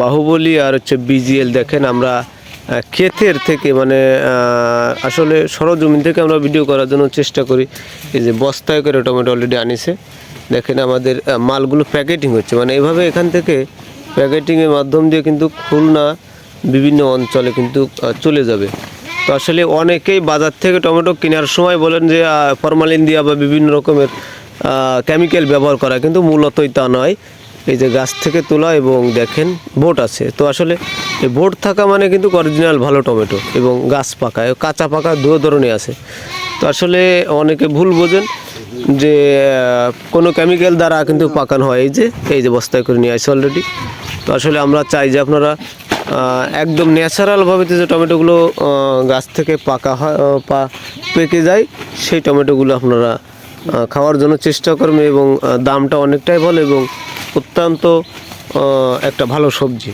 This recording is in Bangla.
বাহুবলী আর হচ্ছে বিজিএল দেখেন আমরা ক্ষেতের থেকে মানে আসলে সরজমিন থেকে আমরা ভিডিও করার জন্য চেষ্টা করি। এই যে বস্তায় করে টমেটো অলরেডি আনিছে, দেখেন আমাদের মালগুলো প্যাকেটিং হচ্ছে, মানে এইভাবে এখান থেকে প্যাকেটিংয়ের মাধ্যম দিয়ে কিন্তু খুলনা বিভিন্ন অঞ্চলে কিন্তু চলে যাবে। তো আসলে অনেকেই বাজার থেকে টমেটো কেনার সময় বলেন যে ফরমালিন দেওয়া বা বিভিন্ন রকমের কেমিক্যাল ব্যবহার করা, কিন্তু মূলতই তা নয়। এই যে গাছ থেকে তোলা এবং দেখেন বোট আছে, তো আসলে এই বোট থাকা মানে কিন্তু অরিজিনাল ভালো টমেটো এবং গাছ পাকা, কাঁচা পাকা দু ধরনের আছে। তো আসলে অনেকে ভুল বোঝেন যে কোনো কেমিক্যাল দ্বারা কিন্তু পাকানো হয়। এই যে বস্তায় করে নিয়ে আসছে অলরেডি। তো আসলে আমরা চাই যে আপনারা একদম ন্যাচারালভাবে যে টমেটোগুলো গাছ থেকে পাকা হয় পেকে যায়, সেই টমেটোগুলো আপনারা খাওয়ার জন্য চেষ্টা করবেন এবং দামটা অনেকটাই ভালো এবং অত্যন্ত একটা ভালো সবজি।